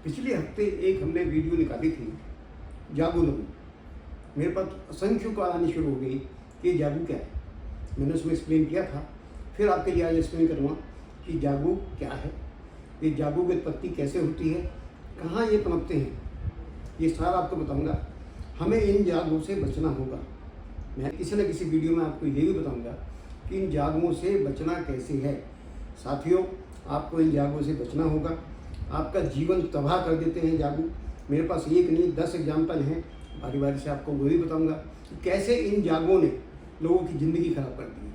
पिछले हफ्ते एक हमने वीडियो निकाली थी जागू लोन। मेरे पास असंख्य कॉल आनी शुरू हो गई कि जागू क्या है। मैंने उसमें एक्सप्लेन किया था, फिर आपके लिए आज एक्सप्लेन करूँगा कि जागू क्या है, ये जागू की उत्पत्ति कैसे होती है, कहाँ ये पनपते हैं, ये सारा आपको बताऊँगा। हमें इन जागू से बचना होगा। मैं किसी न किसी वीडियो में आपको ये भी बताऊँगा कि इन जागुओं से बचना कैसे है। साथियों, आपको इन जागुओं से बचना होगा। आपका जीवन तबाह कर देते हैं जागू। मेरे पास एक नहीं 10 एग्जाम्पल हैं, बारी बारी से आपको वो भी बताऊंगा कि कैसे इन जागुओं ने लोगों की ज़िंदगी खराब कर दी है।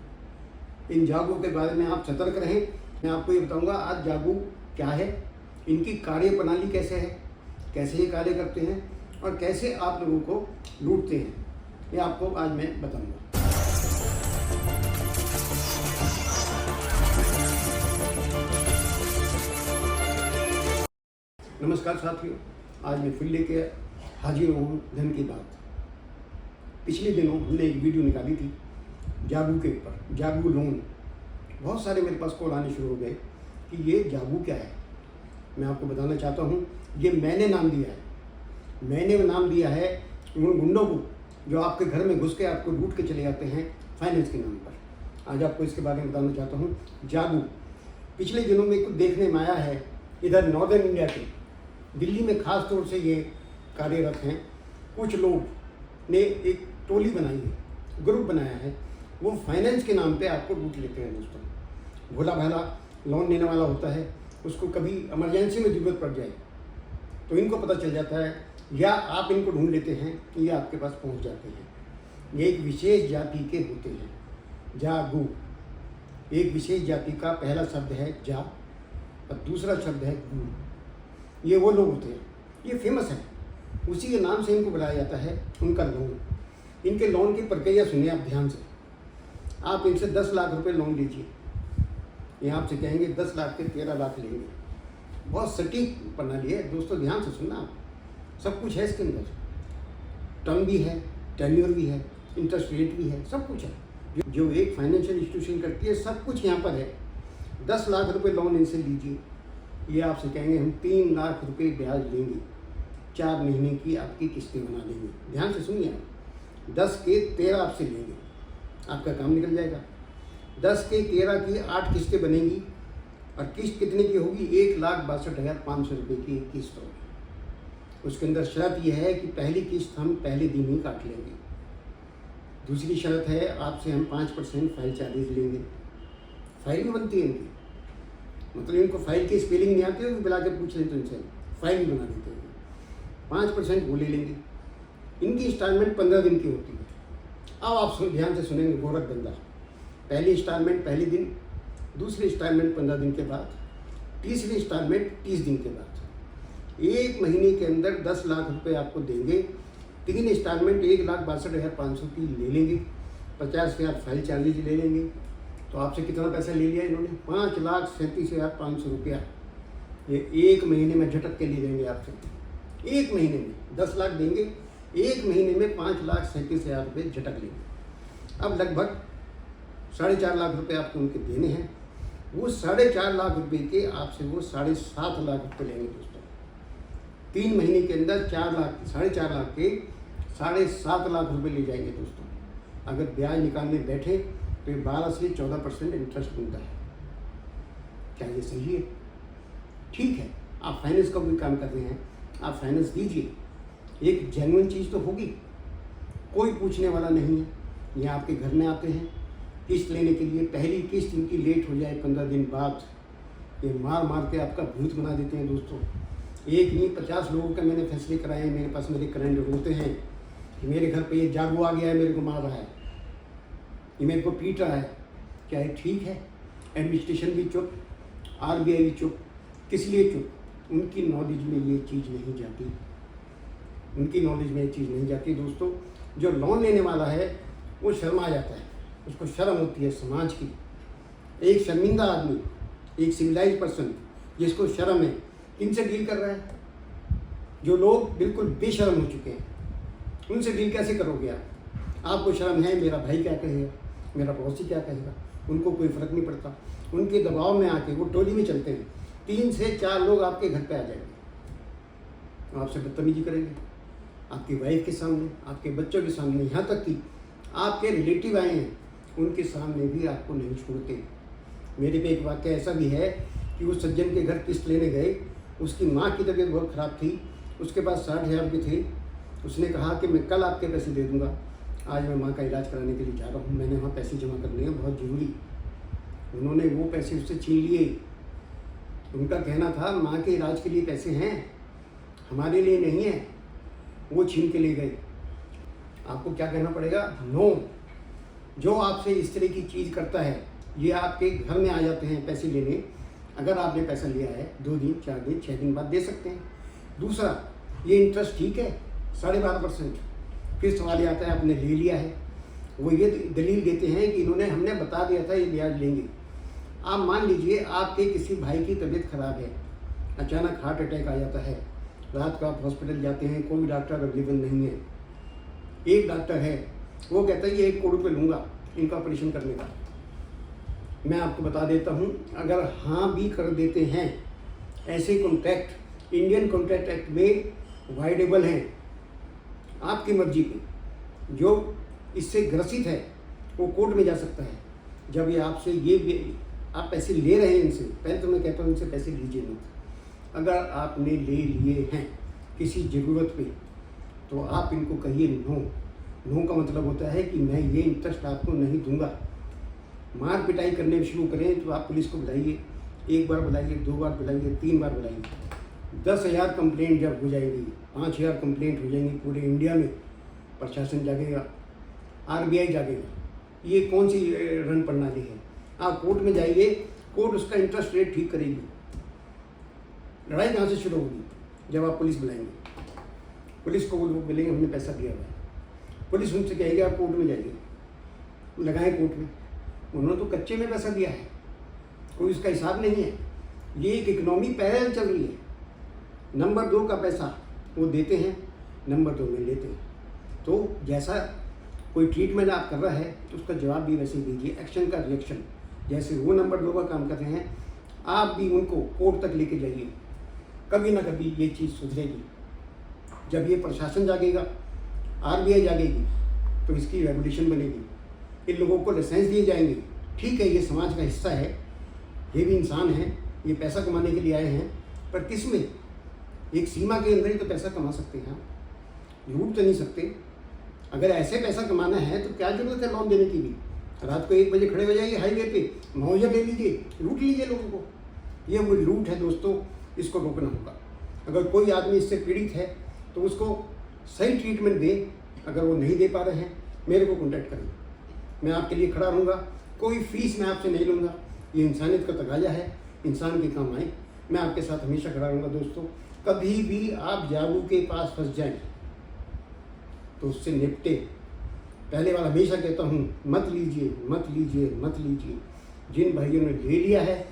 इन जागुओं के बारे में आप सतर्क रहें। मैं आपको ये बताऊंगा आज जागू क्या है, इनकी कार्य प्रणाली कैसे है, कैसे ये कार्य करते हैं और कैसे आप लोगों को लूटते हैं, ये आपको आज मैं बताऊँगा। नमस्कार साथियों, आज मैं फिर लेके हाजिर हूँ धन की बात। पिछले दिनों हमने एक वीडियो निकाली थी जागू के ऊपर, जागू लोन। बहुत सारे मेरे पास कॉल आने शुरू हो गए कि ये जागू क्या है। मैं आपको बताना चाहता हूँ, ये मैंने नाम दिया है। मैंने नाम दिया है उन गुंडों को जो आपके घर में घुस के आपको लूट के चले जाते हैं फाइनेंस के नाम पर। आज आपको इसके बारे में बताना चाहता हूँ। जागू पिछले दिनों में कुछ देखने में आया है, इधर नॉर्दर्न इंडिया के दिल्ली में खास तौर से ये कार्यरत हैं। कुछ लोग ने एक टोली बनाई है, ग्रुप बनाया है, वो फाइनेंस के नाम पे आपको लूट लेते हैं दोस्तों। भोला भाला लोन लेने वाला होता है, उसको कभी इमरजेंसी में ज़रूरत पड़ जाए तो इनको पता चल जाता है या आप इनको ढूंढ लेते हैं कि ये आपके पास पहुंच जाते हैं। ये एक विशेष जाति के होते हैं, जागू। एक विशेष जाति का पहला शब्द है जा और दूसरा शब्द है गू। ये वो लोग होते हैं, ये फेमस है, उसी के नाम से इनको बुलाया जाता है। उनका लोन, इनके लोन की प्रक्रिया सुनिए आप ध्यान से। आप इनसे 10 लाख रुपए लोन लीजिए, ये आपसे कहेंगे 10 लाख के 13 लाख लेंगे। बहुत सटीक प्रणाली है दोस्तों, ध्यान से सुनना। सब कुछ है इसके अंदर, टर्म भी है, टेन्योर भी है, इंटरेस्ट रेट भी है, सब कुछ है जो एक फाइनेंशियल इंस्टीट्यूशन करती है। सब कुछ यहाँ पर है। 10 लाख रुपए लोन इनसे लीजिए, ये आपसे कहेंगे हम 3 लाख रुपए ब्याज लेंगे, 4 महीने की आपकी किस्तें बना देंगे। ध्यान से सुनिए, 10 के 13 आपसे लेंगे, आपका काम निकल जाएगा। 10 के 13 की 8 किस्तें बनेंगी और किस्त कितने की होगी? 1,62,500 रुपये की एक किस्त होगी। उसके अंदर शर्त यह है कि पहली किस्त हम पहले दिन ही काट लेंगे। दूसरी शर्त है आपसे हम 5% फाइल चार्जेज लेंगे। फाइल भी बनती है इनकी, मतलब इनको फाइल की स्पेलिंग नहीं आती है, बुला के पूछ लेते हैं इनसे, फाइल भी बना देते हैं। 5% वो ले लेंगे। इनकी इंस्टॉलमेंट 15 दिन की होती है। अब आप ध्यान से सुनेंगे गोरख धंधा। पहली इंस्टॉलमेंट पहले दिन, दूसरी इंस्टॉलमेंट 15 दिन के बाद, तीसरी इंस्टॉलमेंट 30 दिन के बाद। 1 महीने के अंदर 10 लाख रुपए आपको देंगे। 3 इंस्टॉलमेंट 1,62,500 की ले लेंगे, 50,000 फाइल चार्जेज ले लेंगे। तो आपसे कितना पैसा ले लिया इन्होंने? 5,37,500 रुपया। ये 1 महीने में झटक के ले लेंगे आपसे। 1 महीने में 10 लाख देंगे, 1 महीने में 5,37,000 रुपये झटक लेंगे। अब लगभग 4.5 लाख रुपये आपको उनके देने हैं। वो 4.5 लाख रुपये के आपसे वो 7.5 लाख रुपये लेंगे दोस्तों। 3 महीने के अंदर 4.5 लाख के 7.5 लाख रुपये ले जाएंगे दोस्तों। अगर ब्याज निकालने बैठे तो 12 से 14% इंटरेस्ट मिलता है। क्या ये सही है? ठीक है, आप फाइनेंस का भी काम कर रहे हैं, आप फाइनेंस दीजिए। एक जेन्युइन चीज़ तो होगी, कोई पूछने वाला नहीं है। ये आपके घर में आते हैं किस्त लेने के लिए, पहली किस्त इनकी लेट हो जाए 15 दिन बाद, ये मार मार के आपका भूत बना देते हैं दोस्तों। एक नहीं 50 लोगों का मैंने फैसले कराए हैं। मेरे पास मेरे क्लाइंट रोते हैं कि मेरे घर पे ये जागू आ गया है, मेरे को मार रहा है, ये मेरे को पीट रहा है। क्या ये ठीक है? एडमिनिस्ट्रेशन भी चुप, RBI भी चुप। किस लिए चुप? उनकी नॉलेज में ये चीज़ नहीं जाती, उनकी नॉलेज में ये चीज़ नहीं जाती दोस्तों। जो लोन लेने वाला है वो शर्मा जाता है, उसको शर्म होती है समाज की। एक शर्मिंदा आदमी, एक सिविलाइज पर्सन जिसको शर्म है, किनसे डील कर रहा है? जो लोग बिल्कुल बेशर्म हो चुके हैं, उनसे डील कैसे करोगे आप? आपको शर्म है मेरा भाई क्या कहेगा, मेरा पड़ोसी क्या कहेगा? उनको कोई फ़र्क नहीं पड़ता। उनके दबाव में आके वो टोली में चलते हैं, 3 से 4 लोग आपके घर पे आ जाएंगे। आपसे बदतमीजी करेंगे, आपकी वाइफ के सामने, आपके बच्चों के सामने, यहाँ तक कि आपके रिलेटिव आए हैं उनके सामने भी आपको नहीं छोड़ते। मेरे पे एक वाक़या ऐसा भी है कि उस सज्जन के घर किस्त लेने गए, उसकी माँ की तबीयत बहुत ख़राब थी, उसके पास 60,000 रुपये थे। उसने कहा कि मैं कल आपके पैसे दे दूँगा, आज मैं माँ का इलाज कराने के लिए जा रहा हूँ, मैंने वहाँ पैसे जमा करने हैं बहुत ज़रूरी। उन्होंने वो पैसे उससे छीन लिए। उनका कहना था माँ के इलाज के लिए पैसे हैं, हमारे लिए नहीं है, वो छीन के ले गए। आपको क्या कहना पड़ेगा? नो। जो आपसे इस तरह की चीज़ करता है, ये आपके घर में आ जाते हैं पैसे लेने। अगर आपने पैसा लिया है 2 दिन, 4 दिन, 6 दिन बाद दे सकते हैं। दूसरा, ये इंटरेस्ट ठीक है 12.5%, फिर सवाल आता है आपने ले लिया है। वो ये दलील देते हैं कि हमने बता दिया था ये ब्याज लेंगे। आप मान लीजिए आपके किसी भाई की तबीयत खराब है, अचानक हार्ट अटैक आ जाता है, रात को आप हॉस्पिटल जाते हैं, कोई डॉक्टर अवेलेबल नहीं है। एक डॉक्टर है, वो कहता है ये 1 करोड़ रुपये लूँगा इनका ऑपरेशन करने का। मैं आपको बता देता हूँ, अगर हाँ भी कर देते हैं, ऐसे कॉन्ट्रैक्ट इंडियन कॉन्ट्रैक्ट एक्ट में वाइडेबल हैं, आपकी मर्जी के। जो इससे ग्रसित है वो कोर्ट में जा सकता है। जब ये आपसे आप पैसे ले रहे हैं इनसे, पहले तो मैं कहता हूँ इनसे पैसे लीजिए मत। अगर आपने ले लिए हैं किसी ज़रूरत पे, तो आप इनको कहिए नो। नो का मतलब होता है कि मैं ये इंटरेस्ट आपको नहीं दूंगा। मार पिटाई करने शुरू करें तो आप पुलिस को बुलाइए, 1 बार बुलाइए, 2 बार बुलाइए, 3 बार बुलाइए। 10,000 कंप्लेंट जब हो जाएगी, 5,000 कंप्लेंट हो जाएंगी पूरे इंडिया में, प्रशासन जागेगा, RBI जागेगा। ये कौन सी रण प्रणाली है? आप कोर्ट में जाइए, कोर्ट उसका इंटरेस्ट रेट ठीक करेगी। लड़ाई कहाँ से शुरू होगी? जब आप पुलिस बुलाएंगे, पुलिस को वो लोग बोलेंगे हमने पैसा दिया हुआ है, पुलिस उनसे कहेगी आप कोर्ट में जाइए, लगाएं कोर्ट में। उन्होंने तो कच्चे में पैसा दिया है, कोई उसका हिसाब नहीं है। ये एक इकोनॉमी पैरेलल चल रही है। नंबर 2 का पैसा वो देते हैं, नंबर 2 में लेते हैं। तो जैसा कोई ट्रीटमेंट आप कर रहा है तो उसका जवाब भी वैसे ही दीजिए, एक्शन का रिएक्शन। जैसे वो नंबर 2 का काम कर रहे हैं, आप भी उनको कोर्ट तक लेके जाइए। कभी ना कभी ये चीज़ सुधरेगी। जब ये प्रशासन जागेगा, RBI जागेगी, तो इसकी रेगुलेशन बनेगी, इन लोगों को लाइसेंस दिए जाएंगे। ठीक है, ये समाज का हिस्सा है, ये भी इंसान है, ये पैसा कमाने के लिए आए हैं, पर किस में? एक सीमा के अंदर ही तो पैसा कमा सकते हैं, लूट तो नहीं सकते। अगर ऐसे पैसा कमाना है तो क्या जरूरत है लोन देने की भी? रात को 1 बजे खड़े हो जाइए हाईवे पे, मुआवजा दे लीजिए, लूट लीजिए लोगों को। ये वो लूट है दोस्तों, इसको रोकना होगा। अगर कोई आदमी इससे पीड़ित है तो उसको सही ट्रीटमेंट दें। अगर वो नहीं दे पा रहे हैं, मेरे को कॉन्टैक्ट करें, मैं आपके लिए खड़ा रहूँगा। कोई फीस मैं आपसे नहीं लूँगा, ये इंसानियत का तकाजा है, इंसान के काम आए। मैं आपके साथ हमेशा खड़ा रहूँगा दोस्तों। कभी भी आप जागू के पास फंस जाएं तो उससे निपटे। पहले बार हमेशा कहता हूँ, मत लीजिए, मत लीजिए, मत लीजिए। जिन भाइयों ने ले लिया है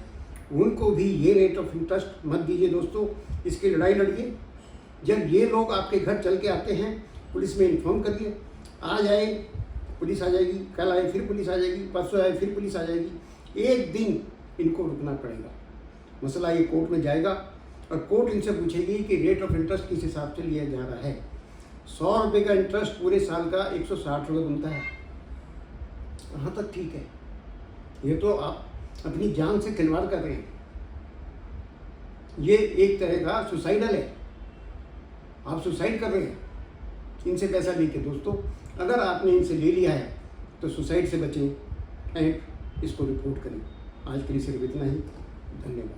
उनको भी ये रेट ऑफ इंटरेस्ट मत दीजिए दोस्तों। इसकी लड़ाई लड़िए। जब ये लोग आपके घर चल के आते हैं, पुलिस में इन्फॉर्म करिए। आज आए पुलिस आ जाएगी, कल आए फिर पुलिस आ जाएगी, परसों आए फिर पुलिस आ जाएगी। एक दिन इनको रुकना पड़ेगा। मसला ये कोर्ट में जाएगा और कोर्ट इनसे पूछेगी कि रेट ऑफ इंटरेस्ट किस हिसाब से लिया जा रहा है। 100 रुपये का इंटरेस्ट पूरे साल का 160 रुपये बनता है। कहाँ तक ठीक है? ये तो आप अपनी जान से खिलवाड़ कर रहे हैं। ये एक तरह का सुसाइडल है, आप सुसाइड कर रहे हैं इनसे पैसा लेके। दोस्तों, अगर आपने इनसे ले लिया है तो सुसाइड से बचें एंड इसको रिपोर्ट करें। आज के लिए सिर्फ इतना ही। धन्यवाद।